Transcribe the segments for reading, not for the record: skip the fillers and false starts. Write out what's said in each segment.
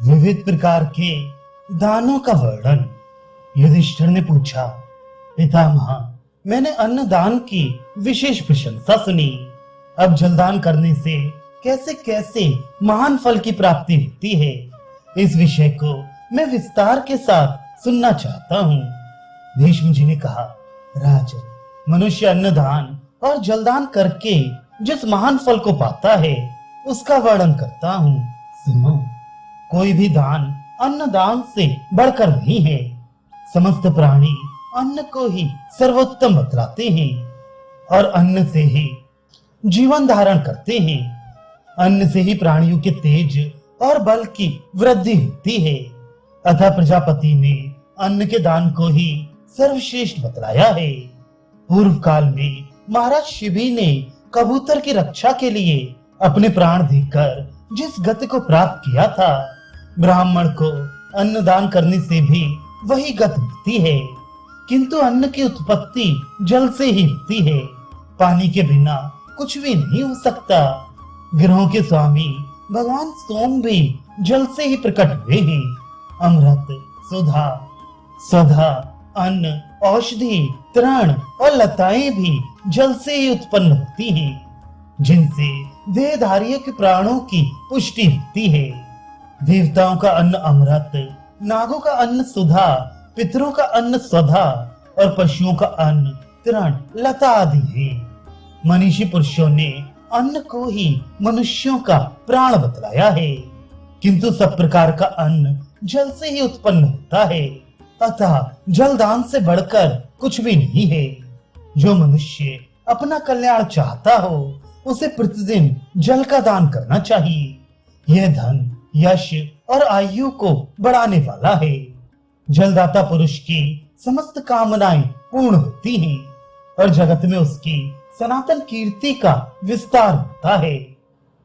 विविध प्रकार के दानों का वर्णन। युधिष्ठिर ने पूछा, पितामह, मैंने अन्न दान की विशेष प्रशंसा सुनी। अब जलदान करने से कैसे कैसे महान फल की प्राप्ति होती है, इस विषय को मैं विस्तार के साथ सुनना चाहता हूँ। भीष्म जी ने कहा, राजन, मनुष्य अन्न दान और जलदान करके जिस महान फल को पाता है उसका वर्णन करता हूँ, सुनो। कोई भी दान अन्न दान से बढ़कर नहीं है। समस्त प्राणी अन्न को ही सर्वोत्तम बतलाते हैं और अन्न से ही जीवन धारण करते हैं। अन्न से ही प्राणियों के तेज और बल की वृद्धि होती है। अतः प्रजापति ने अन्न के दान को ही सर्वश्रेष्ठ बतलाया है। पूर्व काल में महाराज शिबी ने कबूतर की रक्षा के लिए अपने प्राण देकर जिस गति को प्राप्त किया था, ब्राह्मण को अन्न दान करने से भी वही गति मिलती है। किंतु अन्न की उत्पत्ति जल से ही होती है। पानी के बिना कुछ भी नहीं हो सकता। ग्रहों के स्वामी भगवान सोम भी जल से ही प्रकट हुए हैं। अमृत, सुधा, स्वधा, अन्न, औषधि, तृण और लताएं भी जल से ही उत्पन्न होती हैं, जिनसे देहधारियों के प्राणों की पुष्टि होती है। देवताओं का अन्न अमृत, नागों का अन्न सुधा, पितरों का अन्न स्वधा और पशुओं का अन्न तृण, लता आदि है। मनीषी पुरुषों ने अन्न को ही मनुष्यों का प्राण बतलाया है। किंतु सब प्रकार का अन्न जल से ही उत्पन्न होता है। अतः जलदान से बढ़कर कुछ भी नहीं है। जो मनुष्य अपना कल्याण चाहता हो उसे प्रतिदिन जल का दान करना चाहिए। यह धन, यश और आयु को बढ़ाने वाला है। जलदाता पुरुष की समस्त कामनाएं पूर्ण होती हैं और जगत में उसकी सनातन कीर्ति का विस्तार होता है।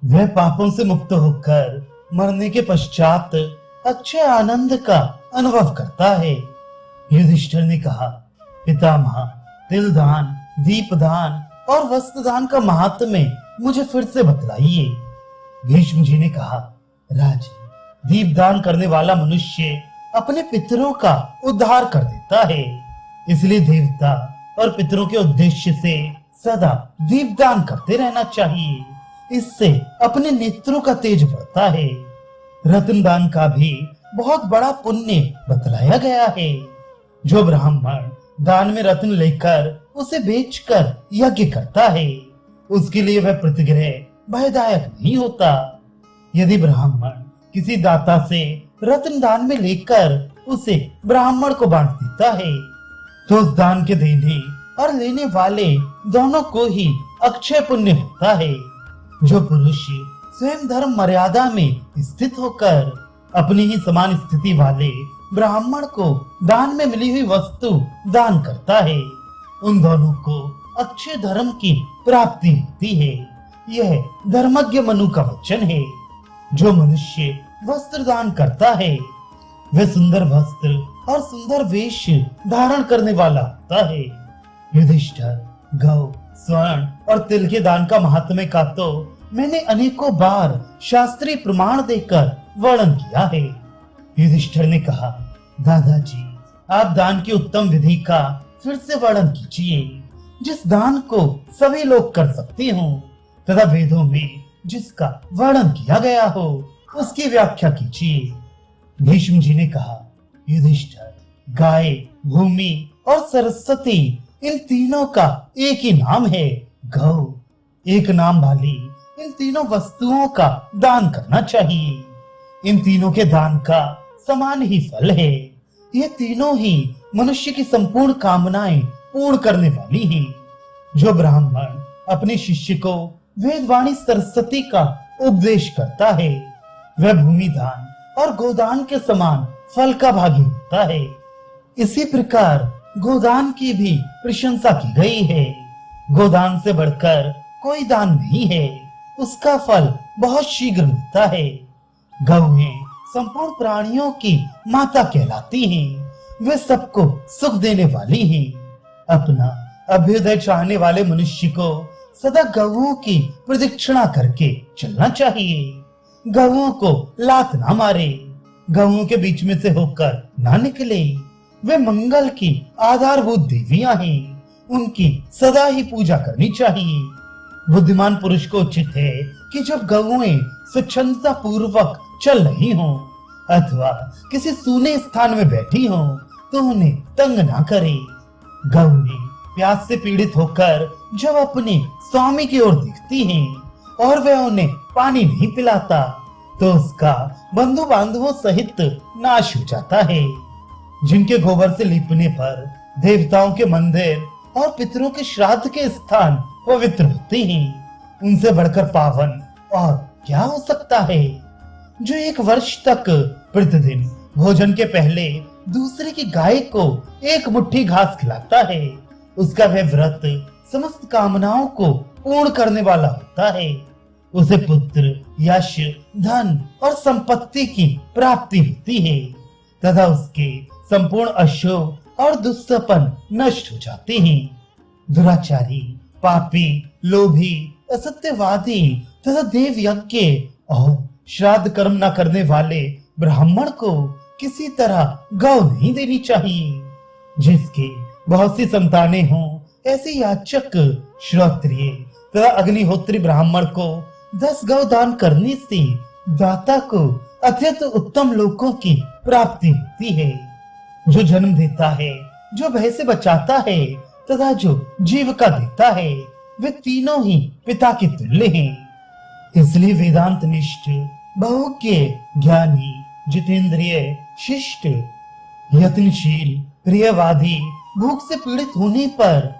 वह पापों से मुक्त होकर मरने के पश्चात अक्षय आनंद का अनुभव करता है। युधिष्ठिर ने कहा, पितामह, तिल दान, दीप दान और वस्त्र दान का महात्म्य मुझे फिर से बतलाइए। भीष्म जी ने कहा, राजन, दीप दान करने वाला मनुष्य अपने पितरों का उद्धार कर देता है। इसलिए देवता और पितरों के उद्देश्य से सदा दीप दान करते रहना चाहिए। इससे अपने नेत्रों का तेज बढ़ता है। रत्न दान का भी बहुत बड़ा पुण्य बतलाया गया है। जो ब्राह्मण दान में रत्न लेकर उसे बेचकर यज्ञ करता है, उसके लिए वह प्रतिग्रह भयदायक नहीं होता। यदि ब्राह्मण किसी दाता से रत्न दान में लेकर उसे ब्राह्मण को बांट देता है, तो उस दान के देने और लेने वाले दोनों को ही अक्षय पुण्य होता है। जो पुरुष स्वयं धर्म मर्यादा में स्थित होकर अपनी ही समान स्थिति वाले ब्राह्मण को दान में मिली हुई वस्तु दान करता है, उन दोनों को अक्षय धर्म की प्राप्ति होती है। यह धर्मज्ञ मनु का वचन है। जो मनुष्य वस्त्र दान करता है वह सुंदर वस्त्र और सुंदर वेश धारण करने वाला होता है। युधिष्ठिर, गौ, स्वर्ण और तिल के दान का महात्म्य का तो मैंने अनेकों बार शास्त्रीय प्रमाण देकर वर्णन किया है। युधिष्ठिर ने कहा, दादाजी, आप दान की उत्तम विधि का फिर से वर्णन कीजिए, जिस दान को सभी लोग कर सकते हो तथा वेदों में जिसका वर्णन किया गया हो उसकी व्याख्या कीजिए। भीष्म जी ने कहा, युधिष्ठिर, गाय, भूमि और सरस्वती, इन तीनों का एक ही नाम है, गौ। एक नाम वाली इन तीनों वस्तुओं का दान करना चाहिए। इन तीनों के दान का समान ही फल है। ये तीनों ही मनुष्य की संपूर्ण कामनाएं पूर्ण करने वाली हैं। जो ब्राह्मण अपने शिष्य को वेदवाणी सरस्वती का उपदेश करता है वह भूमि दान और गोदान के समान फल का भागी होता है। इसी प्रकार गोदान की भी प्रशंसा की गई है। गोदान से बढ़कर कोई दान नहीं है, उसका फल बहुत शीघ्र मिलता है। गौएं संपूर्ण प्राणियों की माता कहलाती हैं। वे सबको सुख देने वाली हैं। अपना अभ्युदय चाहने वाले मनुष्य को सदा गौओं की प्रदक्षिणा करके चलना चाहिए। गौओं को लात ना मारे। गौओं के बीच में से होकर ना निकले। वे मंगल की आधारभूत देवियां हैं, उनकी सदा ही पूजा करनी चाहिए। बुद्धिमान पुरुष को उचित है कि जब गौएं स्वच्छंदता पूर्वक चल रही हों अथवा किसी सूने स्थान में बैठी हों तो उन्हें तंग ना करे। गौएं प्यास से पीड़ित होकर जब अपने स्वामी की ओर देखती हैं और वह उन्हें पानी नहीं पिलाता तो उसका बंधु बांधवों सहित नाश हो जाता है। जिनके गोबर से लीपने पर देवताओं के मंदिर और पितरों के श्राद्ध के स्थान पवित्र होते हैं, उनसे बढ़कर पावन और क्या हो सकता है। जो एक वर्ष तक प्रतिदिन भोजन के पहले दूसरे की गाय को एक मुट्ठी घास खिलाता है, उसका वह व्रत समस्त कामनाओं को पूर्ण करने वाला होता है। उसे पुत्र, यश, धन और संपत्ति की प्राप्ति होती है तथा उसके संपूर्ण अशुभ और दुस्सपन नष्ट हो जाते हैं। दुराचारी, पापी, लोभी, असत्यवादी तथा देव यज्ञ और श्राद्ध कर्म न करने वाले ब्राह्मण को किसी तरह गौ नहीं देनी चाहिए। जिसके बहुत सी संतानें हों ऐसे याचक, श्रोत्रिय तथा अग्निहोत्री ब्राह्मण को 10 गौ दान करने से दाता को अत्यंत उत्तम लोकों की प्राप्ति होती है। जो जन्म देता है, जो भय से बचाता है तथा जो जीविका देता है, वे तीनों ही पिता के तुल्य हैं। इसलिए वेदांत निष्ठ, बहुज्ञ, ज्ञानी, जितेंद्रिय, शिष्ट, यत्नशील, प्रियवादी, भूख से पीड़ित होने पर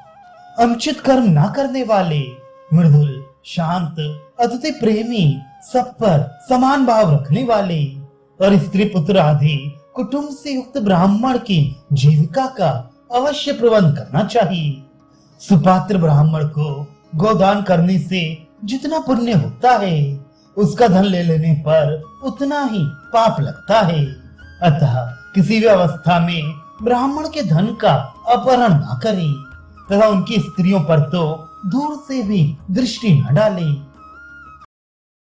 अनुचित कर्म ना करने वाले, मृदुल, शांत, अतिथि प्रेमी, सब पर समान भाव रखने वाले और स्त्री पुत्र आदि कुटुंब से युक्त ब्राह्मण की जीविका का अवश्य प्रबंध करना चाहिए। सुपात्र ब्राह्मण को गोदान करने से जितना पुण्य होता है, उसका धन ले लेने पर उतना ही पाप लगता है। अतः किसी भी अवस्था में ब्राह्मण के धन का अपहरण न करे तथा उनकी स्त्रियों पर तो दूर से भी दृष्टि न डाले।